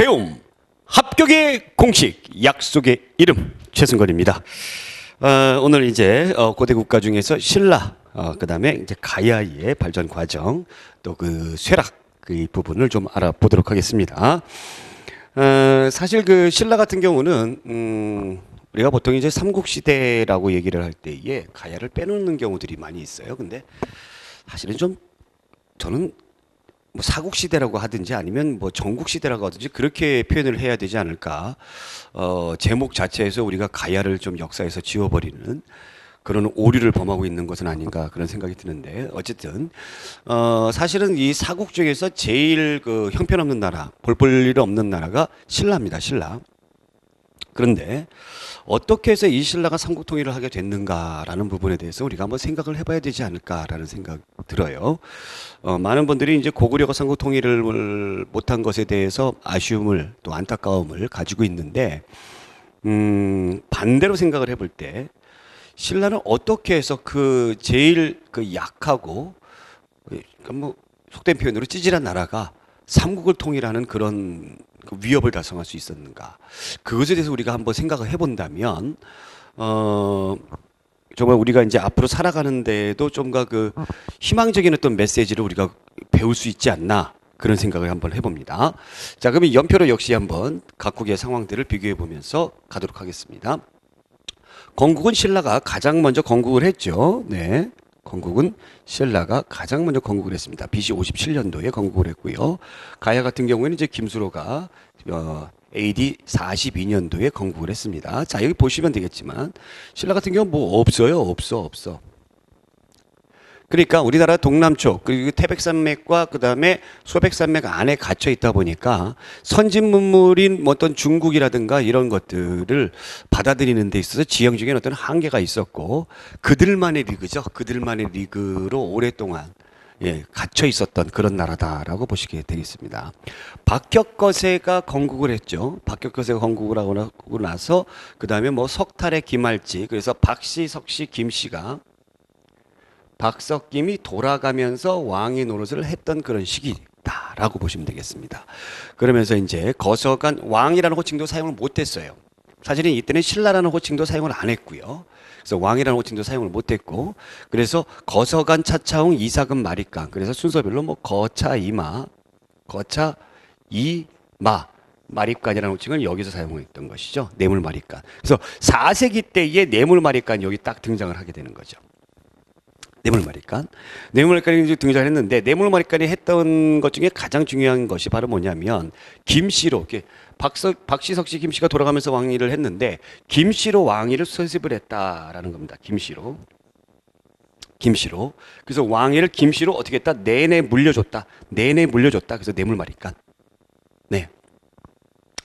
배움 합격의 공식 약속의 이름 최승건입니다. 오늘 이제 고대 국가 중에서 신라 그다음에 이제 가야의 발전 과정 또 그 쇠락 그 부분을 좀 알아보도록 하겠습니다. 사실 그 신라 같은 경우는 우리가 보통 이제 삼국시대라고 얘기를 할 때에 가야를 빼놓는 경우들이 많이 있어요. 근데 사실은 좀 저는 뭐 사국시대라고 하든지 아니면 뭐 전국시대라고 하든지 그렇게 표현을 해야 되지 않을까. 제목 자체에서 우리가 가야를 좀 역사에서 지워버리는 그런 오류를 범하고 있는 것은 아닌가 그런 생각이 드는데 어쨌든 사실은 이 사국 중에서 제일 그 형편없는 나라, 볼 일 없는 나라가 신라입니다. 신라. 그런데 어떻게 해서 이 신라가 삼국 통일을 하게 됐는가라는 부분에 대해서 우리가 한번 생각을 해봐야 되지 않을까라는 생각 들어요. 많은 분들이 이제 고구려가 삼국 통일을 못한 것에 대해서 아쉬움을 또 안타까움을 가지고 있는데 반대로 생각을 해볼 때 신라는 어떻게 해서 그 제일 그 약하고 그러니까 뭐 속된 표현으로 찌질한 나라가 삼국을 통일하는 그런 그 위협을 달성할 수 있었는가? 그것에 대해서 우리가 한번 생각을 해본다면, 정말 우리가 이제 앞으로 살아가는데도 좀가 그 희망적인 어떤 메시지를 우리가 배울 수 있지 않나? 그런 생각을 한번 해봅니다. 자, 그러면 연표로 역시 한번 각국의 상황들을 비교해 보면서 가도록 하겠습니다. 건국은 신라가 가장 먼저 건국을 했죠. 네. 건국은 신라가 가장 먼저 건국을 했습니다. BC 57년도에 건국을 했고요. 가야 같은 경우에는 이제 김수로가 AD 42년도에 건국을 했습니다. 자, 여기 보시면 되겠지만 신라 같은 경우는 뭐 없어요. 없어. 그러니까 우리나라 동남쪽 그리고 태백산맥과 그다음에 소백산맥 안에 갇혀 있다 보니까 선진 문물인 어떤 중국이라든가 이런 것들을 받아들이는 데 있어서 지형적인 어떤 한계가 있었고 그들만의 리그죠. 그들만의 리그로 오랫동안 갇혀 있었던 그런 나라다라고 보시게 되겠습니다. 박혁거세가 건국을 했죠. 박혁거세가 건국을 하고 나서 그다음에 뭐 석탈의 김할지 그래서 박씨, 석씨, 김씨가 박석김이 돌아가면서 왕의 노릇을 했던 그런 시기다라고 보시면 되겠습니다. 그러면서 이제 거서간 왕이라는 호칭도 사용을 못했어요. 사실은 이때는 신라라는 호칭도 사용을 안 했고요. 그래서 왕이라는 호칭도 사용을 못했고, 그래서 거서간, 차차홍, 이사금, 마립강. 그래서 순서별로 뭐 거차, 이마, 거차, 이마. 마립간이라는 호칭을 여기서 사용했던 것이죠. 뇌물마립간. 그래서 4세기 때의 뇌물마립간 여기 딱 등장을 하게 되는 거죠. 뇌물마립간이 이제 등장을 했는데 뇌물마립간이 했던 것 중에 가장 중요한 것이 바로 뭐냐면 김씨로 박씨, 석씨, 김씨가 돌아가면서 왕위를 했는데 김씨로 왕위를 세습을 했다라는 겁니다. 김씨로. 그래서 왕위를 김씨로 어떻게 했다? 내내 물려줬다. 그래서 뇌물마립간. 네.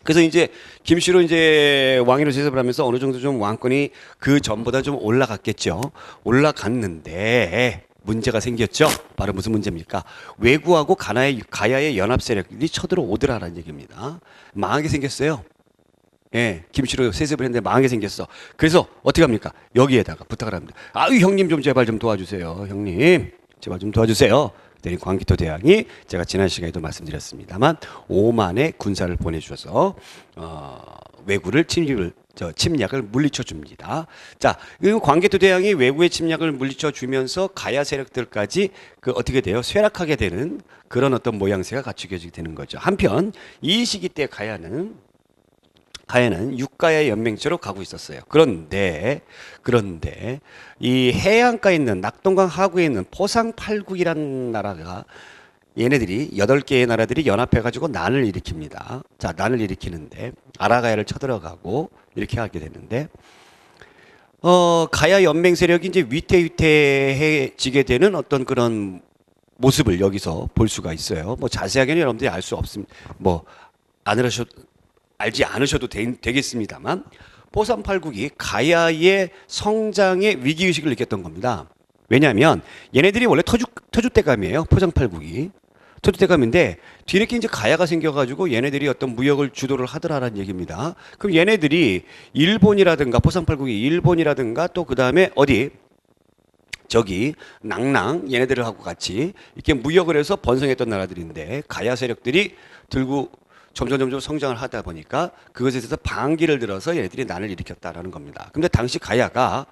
그래서 이제 김씨로 이제 왕위로 세습을 하면서 어느 정도 좀 왕권이 그 전보다 좀 올라갔겠죠. 올라갔는데 문제가 생겼죠. 바로 무슨 문제입니까? 왜구하고 가야의 연합 세력들이 쳐들어오더라라는 얘기입니다. 망하게 생겼어요. 예, 김씨로 세습을 했는데 망하게 생겼어. 그래서 어떻게 합니까? 여기에다가 부탁을 합니다. 아유 형님 좀 제발 좀 도와주세요. 형님 제발 좀 도와주세요. 그랬더니 광기토 대왕이 제가 지난 시간에도 말씀드렸습니다만 5만의 군사를 보내주셔서 왜구를 침략을 물리쳐 줍니다. 자, 그리고 광기토 대왕이 왜구의 침략을 물리쳐 주면서 가야 세력들까지 그 어떻게 돼요? 쇠락하게 되는 그런 어떤 모양새가 갖추게 되는 거죠. 한편 이 시기 때 가야는 육가야 연맹체로 가고 있었어요. 그런데 이 해안가에 있는 낙동강 하구에 있는 포상팔국이라는 나라가 얘네들이 8개의 나라들이 연합해가지고 난을 일으킵니다. 자, 난을 일으키는데 아라가야를 쳐들어가고 이렇게 하게 되는데 가야 연맹 세력이 이제 위태위태해지게 되는 어떤 그런 모습을 여기서 볼 수가 있어요. 뭐 자세하게는 여러분들이 알 수 없습니다. 뭐 알지 않으셔도 되겠습니다만 포상팔국이 가야의 성장의 위기의식을 느꼈던 겁니다. 왜냐하면 얘네들이 원래 터줏대감이에요. 포상팔국이. 터줏대감인데 뒤늦게 이제 가야가 생겨가지고 얘네들이 어떤 무역을 주도를 하더라라는 얘기입니다. 그럼 얘네들이 일본이라든가 포상팔국이 일본이라든가 또 그 다음에 어디 저기 낭랑 얘네들하고 같이 이렇게 무역을 해서 번성했던 나라들인데 가야 세력들이 들고 점점 성장을 하다 보니까 그것에 대해서 반기를 들어서 얘네들이 난을 일으켰다라는 겁니다. 근데 당시 가야가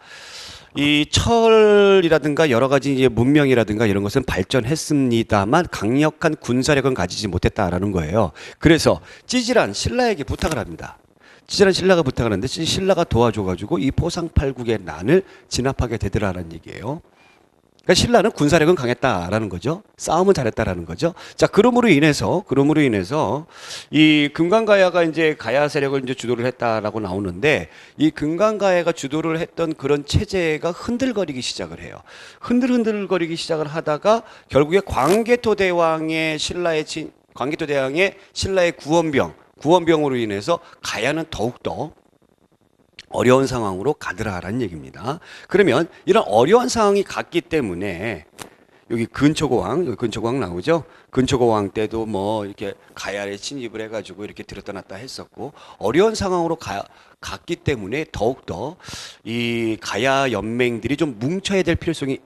이 철이라든가 여러 가지 이제 문명이라든가 이런 것은 발전했습니다만 강력한 군사력은 가지지 못했다라는 거예요. 그래서 찌질한 신라에게 부탁을 합니다. 찌질한 신라가 부탁을 하는데 신라가 도와줘가지고 이 포상팔국의 난을 진압하게 되더라라는 얘기예요. 그러니까 신라는 군사력은 강했다라는 거죠. 싸움은 잘했다라는 거죠. 자, 그럼으로 인해서 이 금강가야가 이제 가야 세력을 이제 주도를 했다라고 나오는데 이 금강가야가 주도를 했던 그런 체제가 흔들거리기 시작을 해요. 흔들거리기 시작을 하다가 결국에 광개토대왕의 신라의 구원병으로 인해서 가야는 더욱더 어려운 상황으로 가더라라는 얘기입니다. 그러면 이런 어려운 상황이 갔기 때문에 여기 근초고왕 나오죠. 근초고왕 때도 뭐 이렇게 가야에 침입을 해가지고 이렇게 들었다 놨다 했었고 어려운 상황으로 갔기 때문에 더욱더 이 가야 연맹들이 좀 뭉쳐야 될 필요성이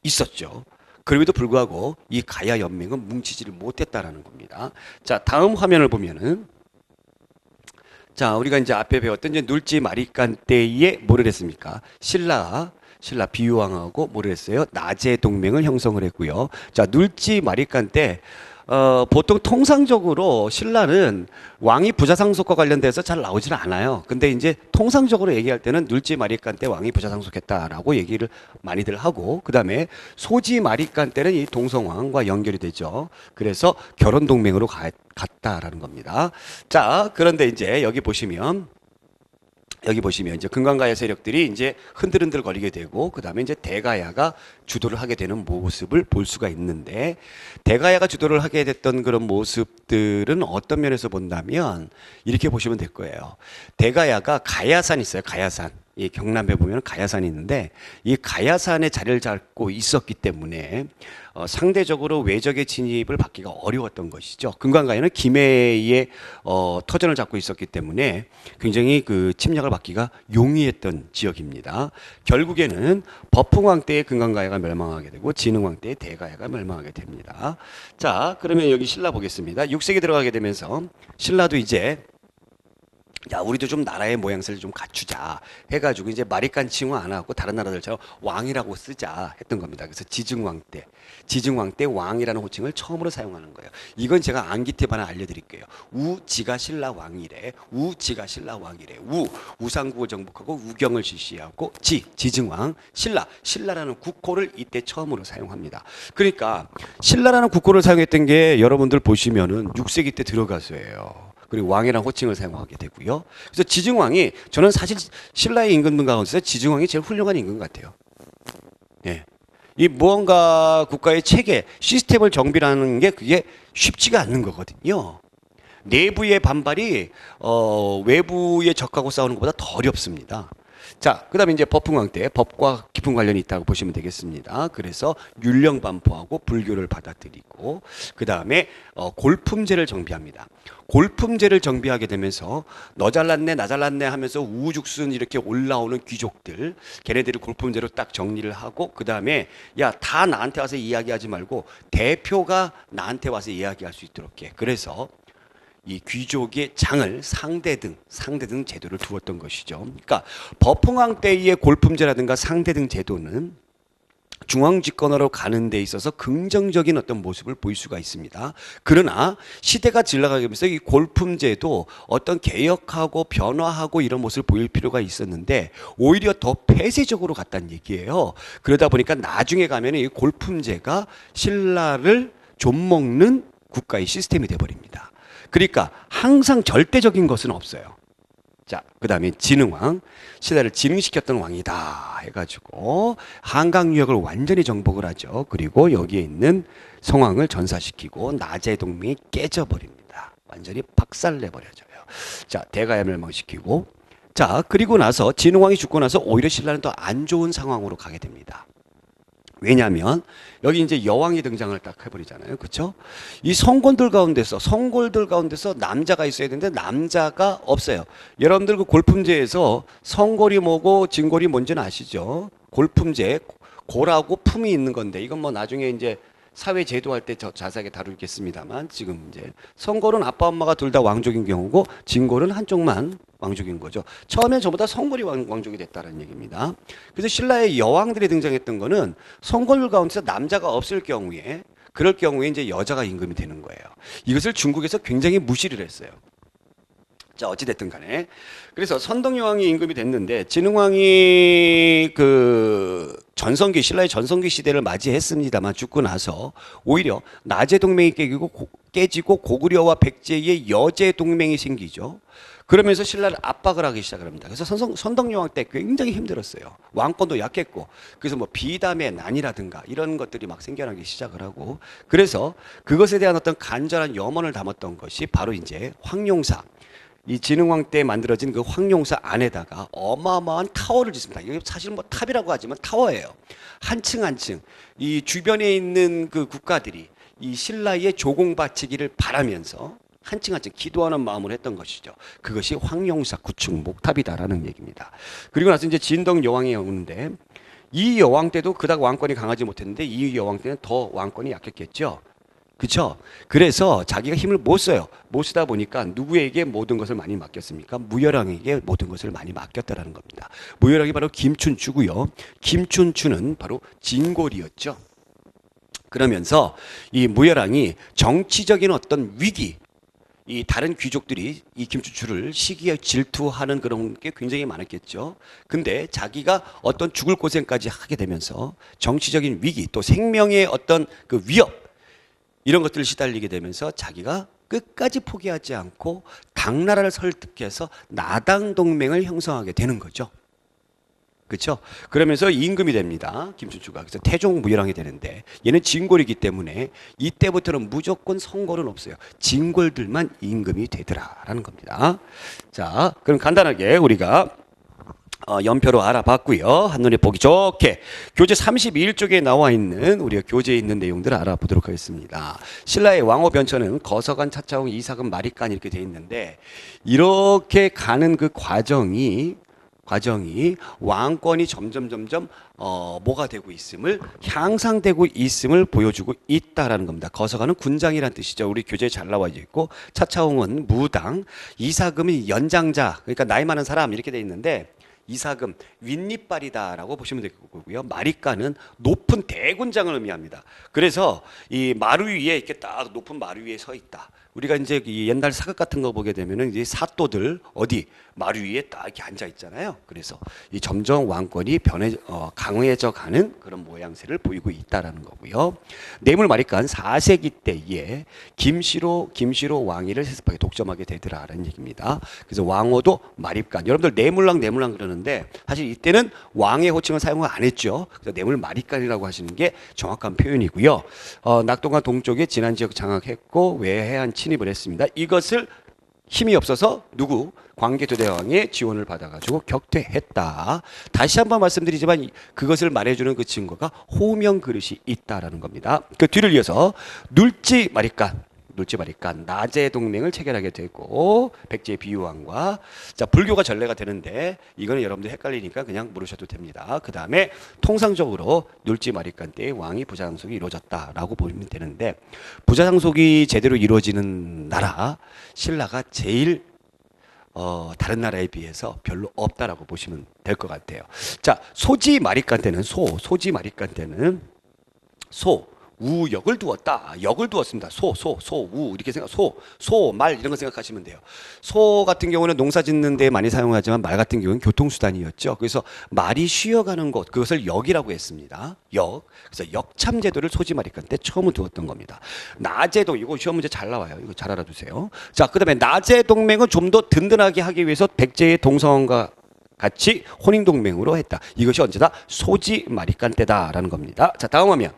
있었죠. 그럼에도 불구하고 이 가야 연맹은 뭉치지를 못했다라는 겁니다. 자, 다음 화면을 보면은 자, 우리가 이제 앞에 배웠던 이제 눌지 마리깐 때에 뭐를 했습니까? 신라 비유왕하고 뭐를 했어요? 나제 동맹을 형성을 했고요. 자, 눌지 마리깐 때 보통 통상적으로 신라는 왕이 부자상속과 관련돼서 잘 나오지는 않아요. 근데 이제 통상적으로 얘기할 때는 눌지 마리깐 때 왕이 부자상속했다라고 얘기를 많이들 하고, 그 다음에 소지 마리깐 때는 이 동성왕과 연결이 되죠. 그래서 결혼 동맹으로 갔다라는 겁니다. 자, 그런데 이제 여기 보시면 이제 금강가야 세력들이 이제 흔들흔들 거리게 되고, 그 다음에 이제 대가야가 주도를 하게 되는 모습을 볼 수가 있는데, 대가야가 주도를 하게 됐던 그런 모습들은 어떤 면에서 본다면 이렇게 보시면 될 거예요. 대가야가 가야산 있어요. 가야산. 이 경남에 보면 가야산이 있는데 이 가야산에 자리를 잡고 있었기 때문에 상대적으로 외적의 진입을 받기가 어려웠던 것이죠. 금강가야는 김해의 터전을 잡고 있었기 때문에 굉장히 그 침략을 받기가 용이했던 지역입니다. 결국에는 버풍왕 때의 금강가야가 멸망하게 되고 진흥왕 때의 대가야가 멸망하게 됩니다. 자, 그러면 여기 신라 보겠습니다. 6세기 들어가게 되면서 신라도 이제 야, 우리도 좀 나라의 모양새를 좀 갖추자 해가지고 이제 마리깐 칭호 안 하고 다른 나라들처럼 왕이라고 쓰자 했던 겁니다. 그래서 지증왕 때 왕이라는 호칭을 처음으로 사용하는 거예요. 이건 제가 암기팁 하나 알려드릴게요. 우지가 신라 왕이래. 우상국을 정복하고 우경을 실시하고 지증왕 신라라는 국호를 이때 처음으로 사용합니다. 그러니까 신라라는 국호를 사용했던 게 여러분들 보시면은 6세기 때 들어가서예요. 그리고 왕이라는 호칭을 사용하게 되고요. 그래서 지증왕이 저는 사실 신라의 임금들 가운데서 지증왕이 제일 훌륭한 임금 같아요. 예. 이 무언가 국가의 체계, 시스템을 정비하는 게 그게 쉽지가 않는 거거든요. 내부의 반발이 외부에 적하고 싸우는 것보다 더 어렵습니다. 자, 그 다음에 이제 버풍왕 때 법과 깊은 관련이 있다고 보시면 되겠습니다. 그래서 율령 반포하고 불교를 받아들이고, 그 다음에 골품제를 정비합니다. 골품제를 정비하게 되면서 너 잘났네 나 잘났네 하면서 우후죽순 이렇게 올라오는 귀족들, 걔네들이 골품제로 딱 정리를 하고, 그 다음에 야, 다 나한테 와서 이야기하지 말고 대표가 나한테 와서 이야기할 수 있도록 해. 그래서 이 귀족의 장을 상대등 제도를 두었던 것이죠. 그러니까 버풍왕 때의 골품제라든가 상대등 제도는 중앙집권으로 가는 데 있어서 긍정적인 어떤 모습을 보일 수가 있습니다. 그러나 시대가 지나가면서 이 골품제도 어떤 개혁하고 변화하고 이런 모습을 보일 필요가 있었는데 오히려 더 폐쇄적으로 갔다는 얘기예요. 그러다 보니까 나중에 가면 이 골품제가 신라를 좀먹는 국가의 시스템이 돼버립니다. 그러니까 항상 절대적인 것은 없어요. 자, 그 다음에 진흥왕, 신라를 진흥시켰던 왕이다 해가지고 한강 유역을 완전히 정복을 하죠. 그리고 여기에 있는 성왕을 전사시키고 나제 동맹이 깨져버립니다. 완전히 박살내버려져요. 자, 대가야 멸망시키고, 자, 그리고 나서 진흥왕이 죽고 나서 오히려 신라는 더 안 좋은 상황으로 가게 됩니다. 왜냐하면 여기 이제 여왕이 등장을 딱 해버리잖아요. 그렇죠? 이 성골들 가운데서 남자가 있어야 되는데 남자가 없어요. 여러분들 그 골품제에서 성골이 뭐고 진골이 뭔지는 아시죠? 골품제, 골하고 품이 있는 건데 이건 뭐 나중에 이제 사회 제도할 때 저 자세하게 다루겠습니다만 지금 이제 성골은 아빠 엄마가 둘 다 왕족인 경우고 진골은 한쪽만 왕족인 거죠. 처음엔 전부 다 성골이 왕족이 됐다는 얘기입니다. 그래서 신라의 여왕들이 등장했던 거는 성골 가운데서 남자가 없을 경우에 그럴 경우에 이제 여자가 임금이 되는 거예요. 이것을 중국에서 굉장히 무시를 했어요. 자, 어찌됐든 간에. 그래서 선덕여왕이 임금이 됐는데, 진흥왕이 그 전성기, 신라의 전성기 시대를 맞이했습니다만 죽고 나서 오히려 나제 동맹이 깨지고 고구려와 백제의 여제 동맹이 생기죠. 그러면서 신라를 압박을 하기 시작을 합니다. 그래서 선덕여왕 때 굉장히 힘들었어요. 왕권도 약했고, 그래서 뭐 비담의 난이라든가 이런 것들이 막 생겨나기 시작을 하고, 그래서 그것에 대한 어떤 간절한 염원을 담았던 것이 바로 이제 황룡사. 이 진흥왕 때 만들어진 그 황룡사 안에다가 어마어마한 타워를 짓습니다. 이게 사실 뭐 탑이라고 하지만 타워예요. 한 층 한 층. 이 주변에 있는 그 국가들이 이 신라의 조공바치기를 바라면서 한 층 한 층 기도하는 마음으로 했던 것이죠. 그것이 황룡사 구축 목탑이다라는 얘기입니다. 그리고 나서 이제 진덕 여왕이 오는데 이 여왕 때도 그닥 왕권이 강하지 못했는데 이 여왕 때는 더 왕권이 약했겠죠. 그렇죠? 그래서 자기가 힘을 못 써요. 못 쓰다 보니까 누구에게 모든 것을 많이 맡겼습니까? 무열왕에게 모든 것을 많이 맡겼다라는 겁니다. 무열왕이 바로 김춘추고요. 김춘추는 바로 진골이었죠. 그러면서 이 무열왕이 정치적인 어떤 위기, 이 다른 귀족들이 이 김춘추를 시기에 질투하는 그런 게 굉장히 많았겠죠. 근데 자기가 어떤 죽을 고생까지 하게 되면서 정치적인 위기 또 생명의 어떤 그 위협 이런 것들을 시달리게 되면서 자기가 끝까지 포기하지 않고 당나라를 설득해서 나당 동맹을 형성하게 되는 거죠. 그렇죠? 그러면서 임금이 됩니다. 김춘추가. 그래서 태종 무열왕이 되는데 얘는 진골이기 때문에 이때부터는 무조건 성골은 없어요. 진골들만 임금이 되더라라는 겁니다. 자, 그럼 간단하게 우리가 연표로 알아봤고요. 한눈에 보기 좋게 교재 31쪽에 나와 있는 우리가 교재에 있는 내용들을 알아보도록 하겠습니다. 신라의 왕호 변천은 거서관, 차차홍, 이사금, 마리간 이렇게 돼 있는데 이렇게 가는 그 과정이 왕권이 점점 뭐가 되고 있음을 향상되고 있음을 보여주고 있다라는 겁니다. 거서관은 군장이란 뜻이죠. 우리 교재에 잘 나와 있고 차차홍은 무당, 이사금이 연장자 그러니까 나이 많은 사람 이렇게 돼 있는데 이사금 윗니빨이다라고 보시면 될 거고요. 마리까는 높은 대군장을 의미합니다. 그래서 이 마루 위에 이렇게 딱 높은 마루 위에 서 있다. 우리가 이제 이 옛날 사극 같은 거 보게 되면은 이제 사또들 어디 마루 위에 딱 이렇게 앉아 있잖아요. 그래서 이 점점 왕권이 강해져 가는 그런 모양새를 보이고 있다라는 거고요. 뇌물 마리간 4세기 때에 김시로 왕위를 세습하게 독점하게 되더라라는 얘기입니다. 그래서 왕호도 마립간. 여러분들 뇌물랑 그러는데 사실 이때는 왕의 호칭을 사용을 안 했죠. 그래서 뇌물 마립간이라고 하시는 게 정확한 표현이고요. 낙동강 동쪽에 진안 지역 장악했고 외해안 침입을 했습니다. 이것을 힘이 없어서 누구? 광개토대왕의 지원을 받아가지고 격퇴했다. 다시 한번 말씀드리지만 그것을 말해주는 그 증거가 호명 그릇이 있다라는 겁니다. 그 뒤를 이어서 눌지 마리간 나제 동맹을 체결하게 되고 백제 비유왕과 자 불교가 전례가 되는데 이거는 여러분들 헷갈리니까 그냥 물으셔도 됩니다. 그 다음에 통상적으로 눌지 마리간 때의 왕이 부자상속이 이루어졌다라고 보면 되는데 부자상속이 제대로 이루어지는 나라 신라가 제일 다른 나라에 비해서 별로 없다라고 보시면 될 것 같아요. 자 소지 마리간 때는 우역을 두었다. 역을 두었습니다. 우 이렇게 말 이런 거 생각하시면 돼요. 소 같은 경우는 농사 짓는 데 많이 사용하지만 말 같은 경우는 교통수단이었죠. 그래서 말이 쉬어가는 곳 그것을 역이라고 했습니다. 그래서 역참제도를 소지마리간 때 처음 두었던 겁니다. 나제도 이거 시험 문제 잘 나와요. 이거 잘 알아두세요. 자 그다음에 나제 동맹은 좀 더 든든하게 하기 위해서 백제의 동성과 같이 혼인동맹으로 했다. 이것이 언제다? 소지마리간 때다라는 겁니다. 자 다음 화면.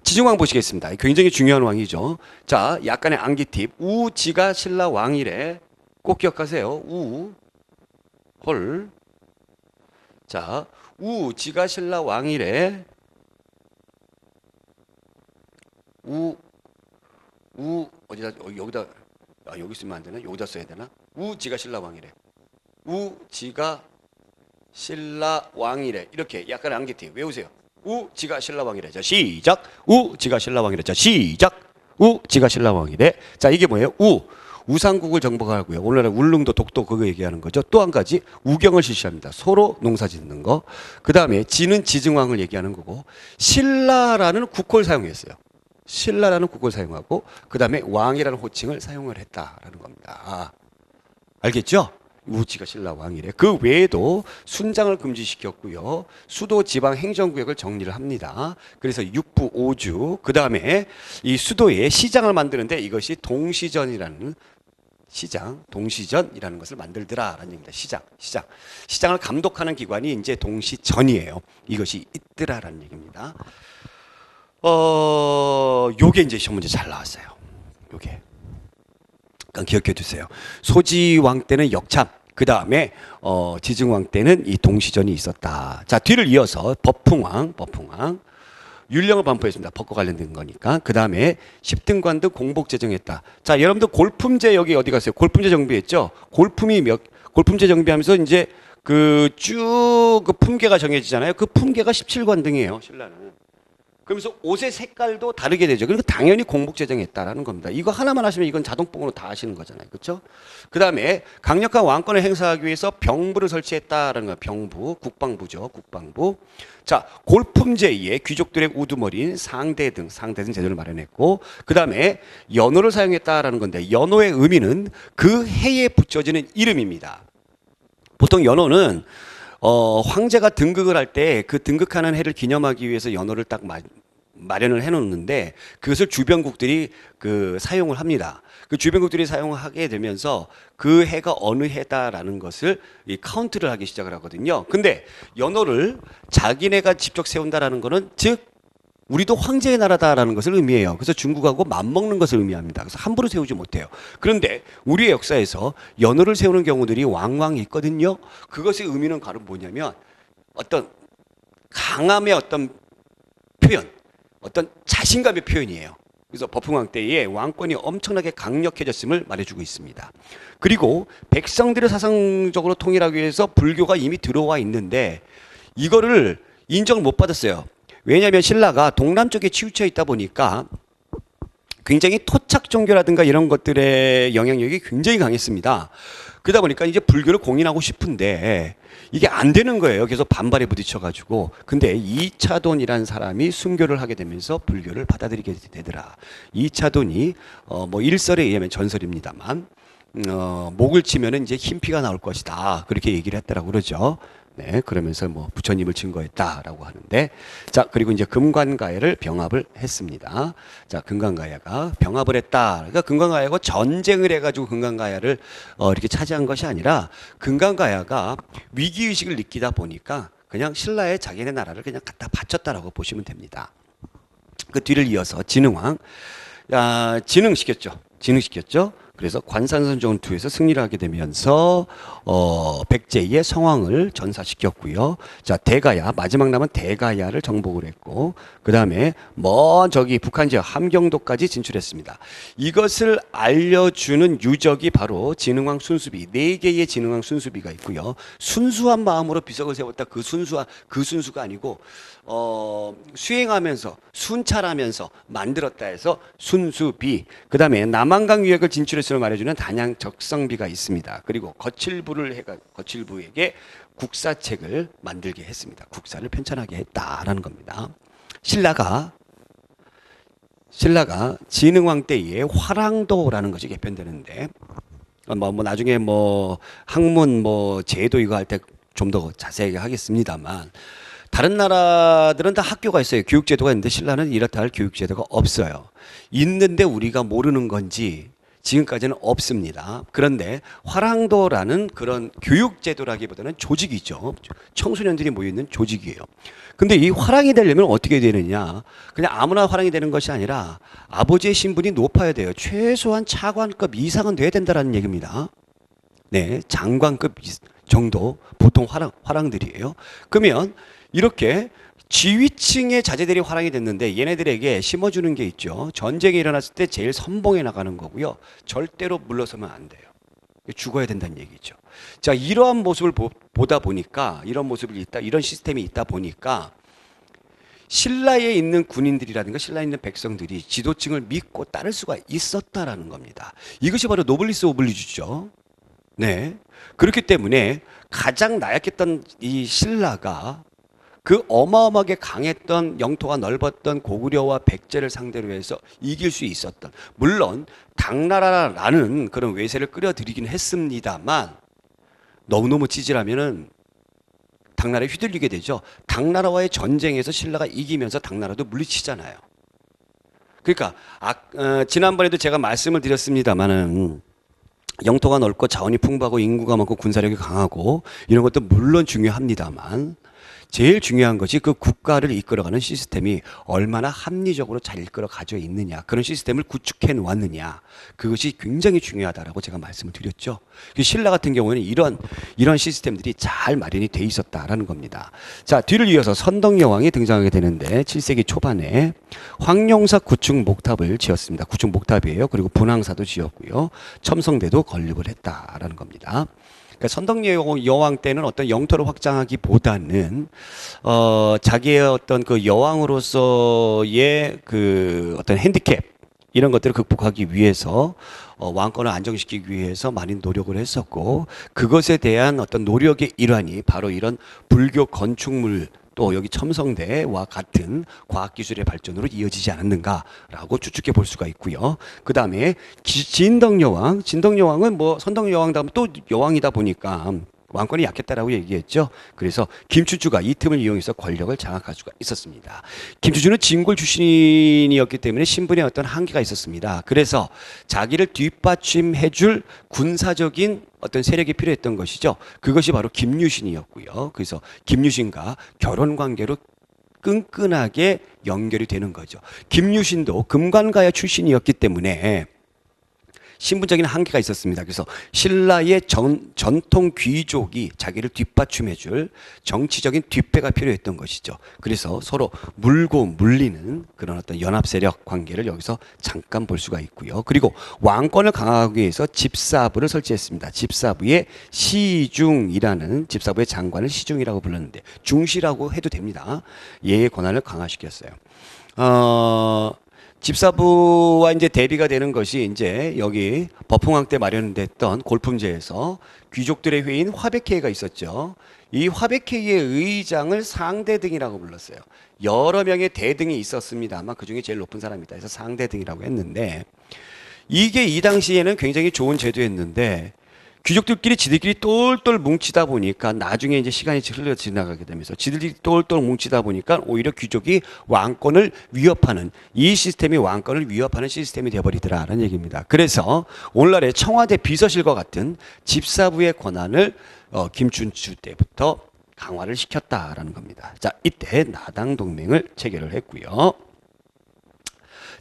지중왕 보시겠습니다. 굉장히 중요한 왕이죠. 자, 약간의 암기 팁. 우지가 신라 왕이래. 꼭 기억하세요. 자, 우지가 신라 왕이래. 어디다 여기다 여기 쓰면 안 되나? 여기다 써야 되나? 우지가 신라 왕이래. 우지가 신라 왕이래. 이렇게 약간의 암기 팁 외우세요. 우지가 신라왕이래죠. 시작. 우지가 신라왕이래죠. 시작. 우지가 신라왕이래. 자, 이게 뭐예요? 우상국을 정복하고요. 오늘날 울릉도 독도 그거 얘기하는 거죠. 또 한 가지 우경을 실시합니다. 소로 농사 짓는 거. 그 다음에 지는 지증왕을 얘기하는 거고, 신라라는 국호를 사용했어요. 신라라는 국호를 사용하고, 그 다음에 왕이라는 호칭을 사용을 했다라는 겁니다. 알겠죠? 우지가 신라 왕이래. 그 외에도 순장을 금지시켰고요. 수도 지방 행정구역을 정리를 합니다. 그래서 육부 5주, 그 다음에 이 수도에 시장을 만드는데 이것이 동시전이라는 동시전이라는 것을 만들더라라는 얘기입니다. 시장을 감독하는 기관이 이제 동시전이에요. 이것이 있더라라는 얘기입니다. 요게 이제 시험 문제 잘 나왔어요. 요게. 그러니까 기억해 두세요. 소지왕 때는 역참, 그 다음에 지증왕 때는 이 동시전이 있었다. 자, 뒤를 이어서 법풍왕. 율령을 반포했습니다. 법과 관련된 거니까. 그 다음에 10등관도 공복 제정했다. 자, 여러분들 골품제 여기 어디 갔어요? 골품제 정비했죠? 골품제 정비하면서 이제 쭉 품계가 정해지잖아요. 그 품계가 17관등이에요, 신라는. 그러면서 옷의 색깔도 다르게 되죠. 그러니까 당연히 공복 제정했다라는 겁니다. 이거 하나만 하시면 이건 자동봉으로 다 하시는 거잖아요. 그렇죠? 그 다음에 강력한 왕권을 행사하기 위해서 병부를 설치했다라는 거예요. 병부, 국방부죠. 국방부. 자, 골품제에 귀족들의 우두머리인 상대등 제도를 마련했고, 그 다음에 연호를 사용했다라는 건데, 연호의 의미는 그 해에 붙여지는 이름입니다. 보통 연호는 황제가 등극을 할 때 그 등극하는 해를 기념하기 위해서 연호를 딱 마련을 해놓는데, 그것을 주변국들이 사용을 합니다. 그 주변국들이 사용하게 되면서 그 해가 어느 해다라는 것을 카운트를 하기 시작을 하거든요. 근데 연호를 자기네가 직접 세운다라는 거는 즉 우리도 황제의 나라다라는 것을 의미해요. 그래서 중국하고 맞먹는 것을 의미합니다. 그래서 함부로 세우지 못해요. 그런데 우리의 역사에서 연호를 세우는 경우들이 왕왕 있거든요. 그것의 의미는 바로 뭐냐면 어떤 강함의 어떤 표현, 어떤 자신감의 표현이에요. 그래서 법흥왕 때에 왕권이 엄청나게 강력해졌음을 말해주고 있습니다. 그리고 백성들을 사상적으로 통일하기 위해서 불교가 이미 들어와 있는데 이거를 인정을 못 받았어요. 왜냐하면 신라가 동남쪽에 치우쳐 있다 보니까 굉장히 토착 종교라든가 이런 것들의 영향력이 굉장히 강했습니다. 그러다 보니까 이제 불교를 공인하고 싶은데 이게 안 되는 거예요. 계속 반발에 부딪혀가지고. 근데 이차돈이라는 사람이 순교를 하게 되면서 불교를 받아들이게 되더라. 이차돈이 뭐 일설에 의하면 전설입니다만 목을 치면은 이제 흰 피가 나올 것이다. 그렇게 얘기를 했다라고 그러죠. 네, 그러면서 뭐 부처님을 증거했다라고 하는데, 자, 그리고 이제 금관가야를 병합을 했습니다. 자, 금관가야가 병합을 했다. 그러니까 금관가야가 전쟁을 해가지고 금관가야를 이렇게 차지한 것이 아니라 금관가야가 위기의식을 느끼다 보니까 그냥 신라의 자기네 나라를 그냥 갖다 바쳤다라고 보시면 됩니다. 그 뒤를 이어서 진흥왕, 진흥시켰죠. 그래서 관산선전투에서 승리를 하게 되면서 백제의 성왕을 전사시켰고요. 자, 대가야, 마지막 남은 대가야를 정복을 했고, 그 다음에 저기 북한 지역 함경도까지 진출했습니다. 이것을 알려주는 유적이 바로 진흥왕 순수비, 4개의 진흥왕 순수비가 있고요. 순수한 마음으로 비석을 세웠다. 그 순수가 아니고 수행하면서 순찰하면서 만들었다 해서 순수비. 그 다음에 남한강 유역을 진출했음을 말해주는 단양 적성비가 있습니다. 그리고 거칠부에게 국사책을 만들게 했습니다. 국사를 편찬하게 했다라는 겁니다. 신라가 진흥왕 때에 화랑도라는 것이 개편되는데 나중에 학문 제도 이거 할 때 좀 더 자세하게 하겠습니다만, 다른 나라들은 다 학교가 있어요. 교육제도가 있는데 신라는 이렇다 할 교육제도가 없어요. 있는데 우리가 모르는 건지 지금까지는 없습니다. 그런데 화랑도라는 그런 교육제도라기보다는 조직이죠. 청소년들이 모여있는 조직이에요. 근데 이 화랑이 되려면 어떻게 되느냐. 그냥 아무나 화랑이 되는 것이 아니라 아버지의 신분이 높아야 돼요. 최소한 차관급 이상은 돼야 된다는 얘기입니다. 네, 장관급 정도 보통 화랑들이에요. 그러면 이렇게 지위층의 자제들이 화랑이 됐는데 얘네들에게 심어주는 게 있죠. 전쟁이 일어났을 때 제일 선봉에 나가는 거고요. 절대로 물러서면 안 돼요. 죽어야 된다는 얘기죠. 자, 이러한 모습을 보다 보니까, 이런 시스템이 있다 보니까 신라에 있는 군인들이라든가 신라에 있는 백성들이 지도층을 믿고 따를 수가 있었다라는 겁니다. 이것이 바로 노블리스 오블리주죠. 네. 그렇기 때문에 가장 나약했던 이 신라가 그 어마어마하게 강했던 영토가 넓었던 고구려와 백제를 상대로 해서 이길 수 있었던, 물론 당나라라는 그런 외세를 끌어들이긴 했습니다만 너무너무 찌질하면은 당나라에 휘둘리게 되죠. 당나라와의 전쟁에서 신라가 이기면서 당나라도 물리치잖아요. 그러니까 지난번에도 제가 말씀을 드렸습니다마는 영토가 넓고 자원이 풍부하고 인구가 많고 군사력이 강하고 이런 것도 물론 중요합니다만 제일 중요한 것이 그 국가를 이끌어가는 시스템이 얼마나 합리적으로 잘 이끌어 가져 있느냐, 그런 시스템을 구축해 놓았느냐, 그것이 굉장히 중요하다라고 제가 말씀을 드렸죠. 신라 같은 경우에는 이런 시스템들이 잘 마련이 돼 있었다라는 겁니다. 자, 뒤를 이어서 선덕여왕이 등장하게 되는데 7세기 초반에 황룡사 구축 목탑을 지었습니다. 구축 목탑이에요. 그리고 분황사도 지었고요. 첨성대도 건립을 했다라는 겁니다. 선덕여왕 때는 어떤 영토를 확장하기보다는 자기의 어떤 그 여왕으로서의 그 어떤 핸디캡 이런 것들을 극복하기 위해서 왕권을 안정시키기 위해서 많이 노력을 했었고, 그것에 대한 어떤 노력의 일환이 바로 이런 불교 건축물 또 여기 첨성대와 같은 과학기술의 발전으로 이어지지 않았는가라고 추측해 볼 수가 있고요. 그 다음에 진덕여왕은 뭐 선덕여왕 다음 또 여왕이다 보니까 왕권이 약했다라고 얘기했죠. 그래서 김추주가 이 틈을 이용해서 권력을 장악할 수가 있었습니다. 김추주는 진골 출신이었기 때문에 신분에 어떤 한계가 있었습니다. 그래서 자기를 뒷받침해줄 군사적인 어떤 세력이 필요했던 것이죠. 그것이 바로 김유신이었고요. 그래서 김유신과 결혼 관계로 끈끈하게 연결이 되는 거죠. 김유신도 금관가야 출신이었기 때문에 신분적인 한계가 있었습니다. 그래서 신라의 전통 귀족이 자기를 뒷받침해줄 정치적인 뒷배가 필요했던 것이죠. 그래서 서로 물고 물리는 그런 어떤 연합 세력 관계를 여기서 잠깐 볼 수가 있고요. 그리고 왕권을 강화하기 위해서 집사부를 설치했습니다. 집사부의 시중이라는, 집사부의 장관을 시중이라고 불렀는데 중시라고 해도 됩니다. 얘의 권한을 강화시켰어요. 집사부와 이제 대비가 되는 것이 이제 여기 버풍왕 때 마련됐던 골품제에서 귀족들의 회의인 화백회의가 있었죠. 이 화백회의의 의장을 상대등이라고 불렀어요. 여러 명의 대등이 있었습니다만 그 중에 제일 높은 사람이다 해서 상대등이라고 했는데, 이게 이 당시에는 굉장히 좋은 제도였는데 귀족들끼리 지들끼리 똘똘 뭉치다 보니까 나중에 이제 시간이 흘러 지나가게 되면서 지들끼리 똘똘 뭉치다 보니까 오히려 귀족이 왕권을 위협하는, 이 시스템이 왕권을 위협하는 시스템이 되어버리더라라는 얘기입니다. 그래서 오늘날의 청와대 비서실과 같은 집사부의 권한을 김춘추 때부터 강화를 시켰다라는 겁니다. 자, 이때 나당 동맹을 체결을 했고요.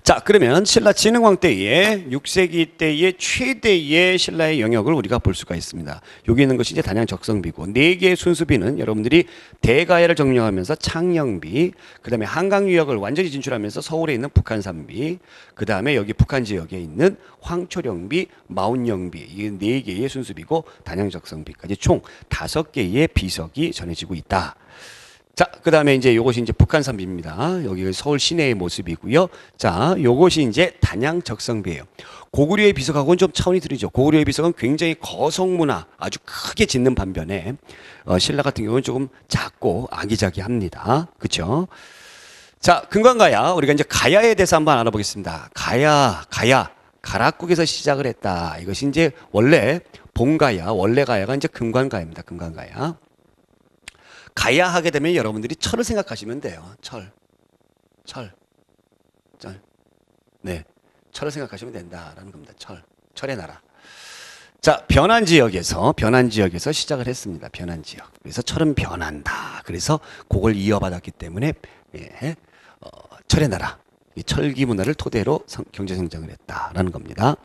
자, 그러면 신라 진흥왕 때의 6세기 때의 최대의 신라의 영역을 우리가 볼 수가 있습니다. 여기 있는 것이 이제 단양 적성비고, 4개의 순수비는 여러분들이 대가야를 점령하면서 창녕비, 그 다음에 한강 유역을 완전히 진출하면서 서울에 있는 북한산비, 그 다음에 여기 북한 지역에 있는 황초령비, 마운영비, 이 4개의 순수비고 단양 적성비까지 총 5개의 비석이 전해지고 있다. 자, 그 다음에 이제 요것이 이제 북한산비입니다. 여기 서울 시내의 모습이고요. 자, 요것이 이제 단양 적성비예요. 고구려의 비석하고는 좀 차원이 다르죠. 고구려의 비석은 굉장히 거성문화 아주 크게 짓는 반면에 신라 같은 경우는 조금 작고 아기자기합니다. 그렇죠? 자, 금관가야, 우리가 이제 가야에 대해서 한번 알아보겠습니다. 가야, 가락국에서 시작을 했다. 이것이 이제 원래 본가야, 원래 가야가 이제 금관가야입니다. 금관가야. 가야 하게 되면 여러분들이 철을 생각하시면 돼요. 철. 네. 철을 생각하시면 된다라는 겁니다. 철의 나라. 자, 변한 지역에서 시작을 했습니다. 변한 지역. 그래서 철은 변한다. 그래서 그걸 이어받았기 때문에 철의 나라. 이 철기 문화를 토대로 경제 성장을 했다라는 겁니다.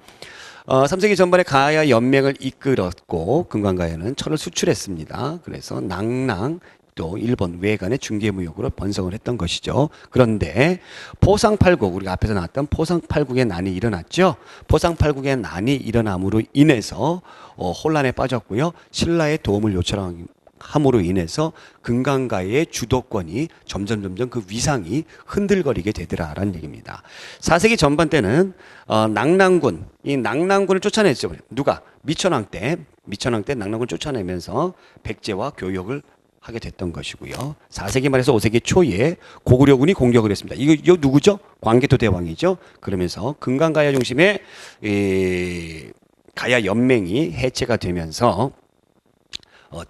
3세기 전반에 가야 연맹을 이끌었고 금관가야는 철을 수출했습니다. 그래서 낭랑 또 일본 외관의 중개무역으로 번성을 했던 것이죠. 그런데 포상팔국, 우리가 앞에서 나왔던 포상팔국의 난이 일어났죠. 포상팔국의 난이 일어남으로 인해서 혼란에 빠졌고요. 신라의 도움을 요청하기 함으로 인해서 금강가의 주도권이 점점 그 위상이 흔들거리게 되더라라는 얘기입니다. 4세기 전반 때는 낙랑군, 이 낙랑군을 쫓아냈죠. 누가? 미천왕 때 낙랑군을 쫓아내면서 백제와 교역을 하게 됐던 것이고요. 4세기 말에서 5세기 초에 고구려군이 공격을 했습니다. 이거 누구죠? 광개토 대왕이죠. 그러면서 금강가야 중심의 가야 연맹이 해체가 되면서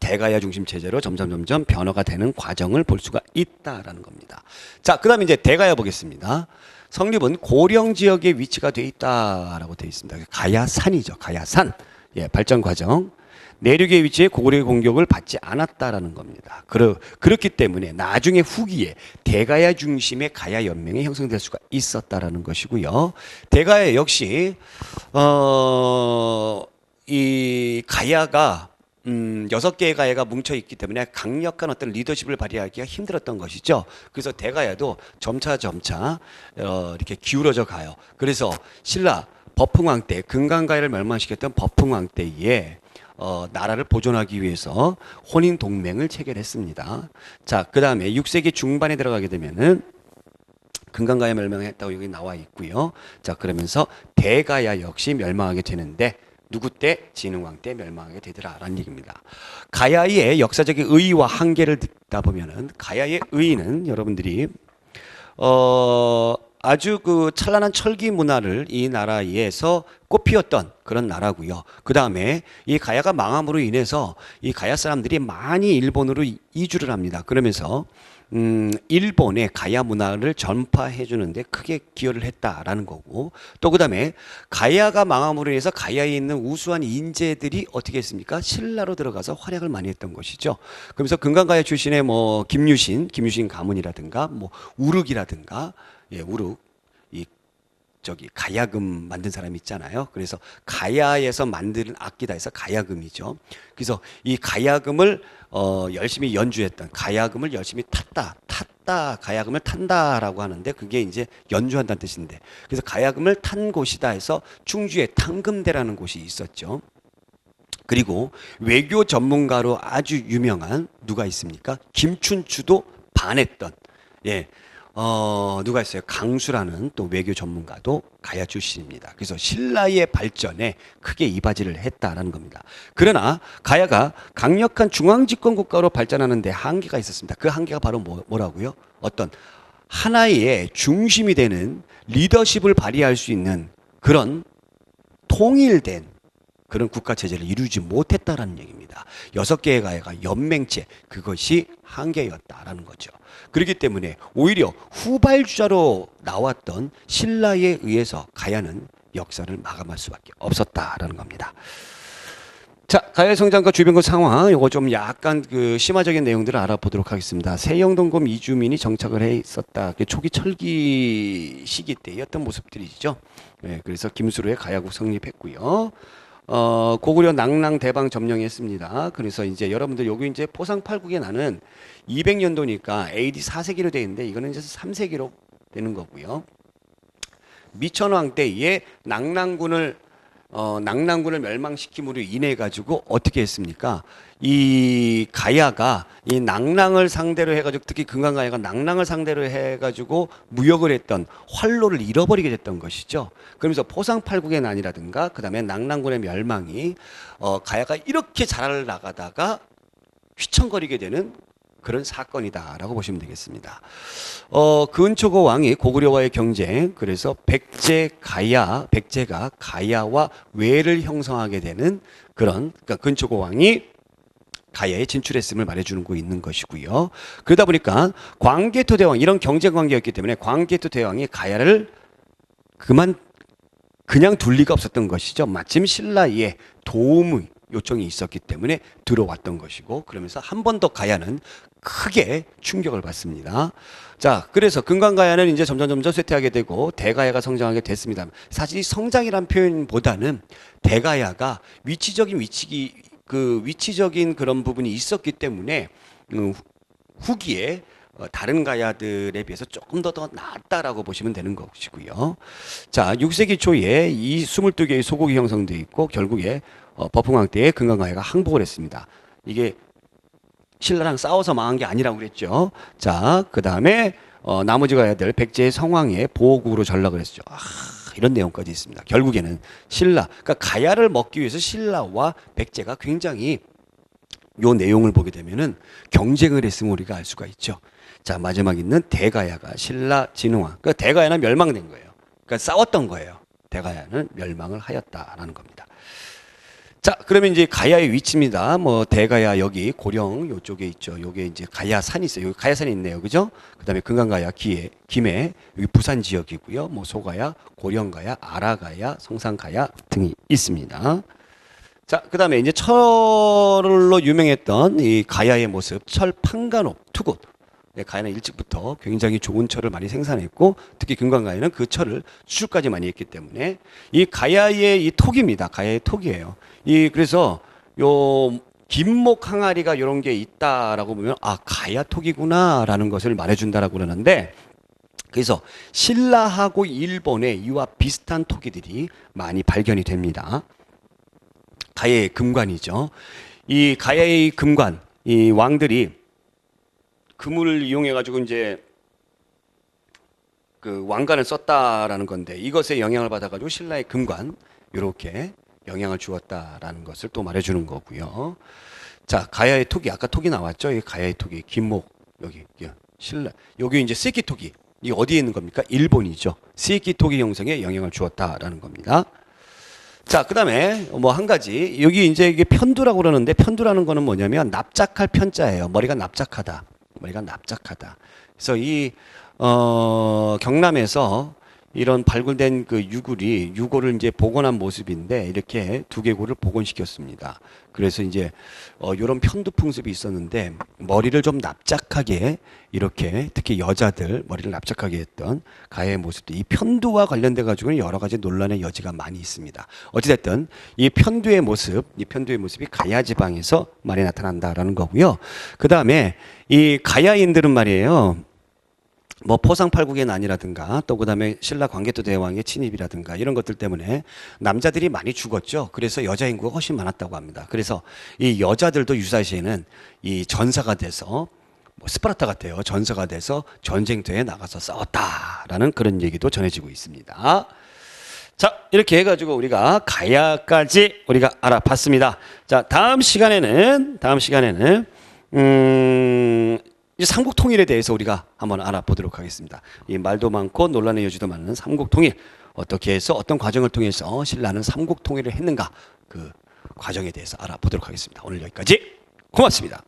대가야 중심 체제로 점점 변화가 되는 과정을 볼 수가 있다라는 겁니다. 자, 그다음에 이제 대가야 보겠습니다. 성립은 고령 지역에 위치가 돼 있다라고 되어 있습니다. 가야산이죠. 가야산. 예, 발전 과정. 내륙의 위치에 고구려의 공격을 받지 않았다라는 겁니다. 그렇기 때문에 나중에 후기에 대가야 중심의 가야 연맹이 형성될 수가 있었다라는 것이고요. 대가야 역시 이 가야가 6개의 가야가 뭉쳐 있기 때문에 강력한 어떤 리더십을 발휘하기가 힘들었던 것이죠. 그래서 대가야도 점차 이렇게 기울어져 가요. 그래서 신라 버풍왕 때 금강가야를 멸망시켰던 버풍왕 때에 나라를 보존하기 위해서 혼인 동맹을 체결했습니다. 자, 그 다음에 6세기 중반에 들어가게 되면은 금강가야 멸망했다고 여기 나와 있고요. 자, 그러면서 대가야 역시 멸망하게 되는데 누구 때? 진흥왕 때 멸망하게 되더라라는 얘기입니다. 가야의 역사적인 의의와 한계를 듣다 보면은 가야의 의의는 여러분들이 아주 그 찬란한 철기 문화를 이 나라에서 꽃피웠던 그런 나라고요. 그 다음에 이 가야가 망함으로 인해서 이 가야 사람들이 많이 일본으로 이주를 합니다. 그러면서 일본의 가야 문화를 전파해 주는데 크게 기여를 했다라는 거고, 또 그 다음에 가야가 망함으로 인해서 가야에 있는 우수한 인재들이 어떻게 했습니까? 신라로 들어가서 활약을 많이 했던 것이죠. 그러면서 금강가야 출신의 뭐 김유신 가문이라든가 뭐 우륵이라든가, 예, 우륵, 가야금 만든 사람 있잖아요. 그래서 가야에서 만든 악기다 해서 가야금이죠. 그래서 이 가야금을 열심히 연주했던, 가야금을 열심히 탔다, 가야금을 탄다라고 하는데 그게 이제 연주한다는 뜻인데, 그래서 가야금을 탄 곳이다 해서 충주에 탕금대라는 곳이 있었죠. 그리고 외교 전문가로 아주 유명한 누가 있습니까? 김춘추도 반했던, 예, 누가 있어요? 강수라는 또 외교 전문가도 가야 출신입니다. 그래서 신라의 발전에 크게 이바지를 했다라는 겁니다. 그러나 가야가 강력한 중앙집권 국가로 발전하는데 한계가 있었습니다. 그 한계가 바로 뭐라고요? 어떤 하나의 중심이 되는 리더십을 발휘할 수 있는 그런 통일된 그런 국가 체제를 이루지 못했다라는 얘기입니다. 6개의 가야가 연맹체, 그것이 한계였다라는 거죠. 그렇기 때문에 오히려 후발주자로 나왔던 신라에 의해서 가야는 역사를 마감할 수밖에 없었다라는 겁니다. 자, 가야의 성장과 주변국 상황, 요거 좀 약간 그 심화적인 내용들을 알아보도록 하겠습니다. 세영동금 이주민이 정착을 해 있었다. 초기 철기 시기 때였던 모습들이죠. 네, 그래서 김수로의 가야국 성립했고요. 고구려 낙랑 대방 점령했습니다. 그래서 이제 여러분들 여기 이제 포상팔국에 나는 200년도니까 AD 4세기로 되어 있는데 이거는 이제 3세기로 되는 거고요. 미천왕 때에 낙랑군을 멸망시킴으로 인해 가지고 어떻게 했습니까? 이 가야가 이 낙랑을 상대로 해가지고, 특히 금강가야가 낙랑을 상대로 해가지고 무역을 했던 활로를 잃어버리게 됐던 것이죠. 그러면서 포상팔국의 난이라든가 그 다음에 낙랑군의 멸망이 가야가 이렇게 잘 나가다가 휘청거리게 되는 그런 사건이다라고 보시면 되겠습니다. 근초고 왕이 고구려와의 경쟁, 그래서 백제가 가야와 외를 형성하게 되는 그런, 그러니까 근초고 왕이 가야에 진출했음을 말해주고 있는 것이고요. 그러다 보니까 광개토 대왕, 이런 경쟁 관계였기 때문에 광개토 대왕이 가야를 그냥 둘 리가 없었던 것이죠. 마침 신라의 도움의 요청이 있었기 때문에 들어왔던 것이고, 그러면서 한 번 더 가야는 크게 충격을 받습니다. 자, 그래서 금강가야는 이제 점점 쇠퇴하게 되고 대가야가 성장하게 됐습니다. 사실 이 성장이란 표현보다는 대가야가 위치적인 그런 부분이 있었기 때문에 후기에 다른 가야들에 비해서 조금 더 낫다라고 보시면 되는 것이고요. 자, 6세기 초에 이 22개의 소국이 형성되어 있고 결국에 버풍왕 때에 금강가야가 항복을 했습니다. 이게 신라랑 싸워서 망한 게 아니라고 그랬죠. 자, 그 다음에 나머지가 해야 될 백제의 성왕의 보호국으로 전락을 했죠. 이런 내용까지 있습니다. 결국에는 신라, 그러니까 가야를 먹기 위해서 신라와 백제가 굉장히 요 내용을 보게 되면은 경쟁을 했음을 우리가 알 수가 있죠. 자, 마지막 있는 대가야가 신라 진흥왕. 그러니까 대가야는 멸망된 거예요. 그러니까 싸웠던 거예요. 대가야는 멸망을 하였다라는 겁니다. 자, 그러면 이제 가야의 위치입니다. 뭐 대가야 여기 고령 요쪽에 있죠. 요게 이제 가야산이 있어요. 여기 가야산이 있네요. 그죠? 그다음에 금강가야, 김해, 여기 부산 지역이고요. 뭐 소가야, 고령가야, 아라가야, 성산가야 등이 있습니다. 자, 그다음에 이제 철로 유명했던 이 가야의 모습, 철 판관옥 투굿. 네, 가야는 일찍부터 굉장히 좋은 철을 많이 생산했고, 특히 금강가야는 그 철을 수출까지 많이 했기 때문에 이 가야의 이 톡입니다. 가야의 톡이에요. 그래서 요 김목 항아리가 이런 게 있다라고 보면 가야 톡이구나라는 것을 말해준다라고 그러는데, 그래서 신라하고 일본의 이와 비슷한 토기들이 많이 발견이 됩니다. 가야의 금관이죠. 이 가야의 금관, 이 왕들이 금을 이용해 가지고 이제 그 왕관을 썼다라는 건데, 이것에 영향을 받아 가지고 신라의 금관 이렇게 영향을 주었다라는 것을 또 말해주는 거고요. 자, 가야의 톡이 아까 톡이 나왔죠. 이 가야의 톡이 김목 여기 신라 여기 이제 세키 톡이 이 어디에 있는 겁니까? 일본이죠. 세키 톡이 형성에 영향을 주었다라는 겁니다. 자, 그다음에 뭐 한 가지 여기 이제 이게 편두라고 그러는데, 편두라는 거는 뭐냐면 납작할 편자예요. 머리가 납작하다. 머리가 납작하다. 그래서 이 경남에서 이런 발굴된 그 유골을 이제 복원한 모습인데, 이렇게 두개골을 복원시켰습니다. 그래서 이제 이런 편두 풍습이 있었는데, 머리를 좀 납작하게 이렇게, 특히 여자들 머리를 납작하게 했던 가야의 모습도 이 편두와 관련돼 가지고는 여러 가지 논란의 여지가 많이 있습니다. 어찌됐든 이 편두의 모습이 가야 지방에서 많이 나타난다라는 거고요. 그 다음에 이 가야인들은 말이에요. 뭐 포상팔국의 난이라든가, 또 그다음에 신라 광개토 대왕의 침입이라든가 이런 것들 때문에 남자들이 많이 죽었죠. 그래서 여자 인구가 훨씬 많았다고 합니다. 그래서 이 여자들도 유사시에는 이 전사가 돼서 뭐 스파르타 같아요. 전사가 돼서 전쟁터에 나가서 싸웠다라는 그런 얘기도 전해지고 있습니다. 자, 이렇게 해가지고 우리가 가야까지 우리가 알아봤습니다. 자, 다음 시간에는 이제 삼국통일에 대해서 우리가 한번 알아보도록 하겠습니다. 이 말도 많고 논란의 여지도 많은 삼국통일, 어떻게 해서 어떤 과정을 통해서 신라는 삼국통일을 했는가, 그 과정에 대해서 알아보도록 하겠습니다. 오늘 여기까지. 고맙습니다.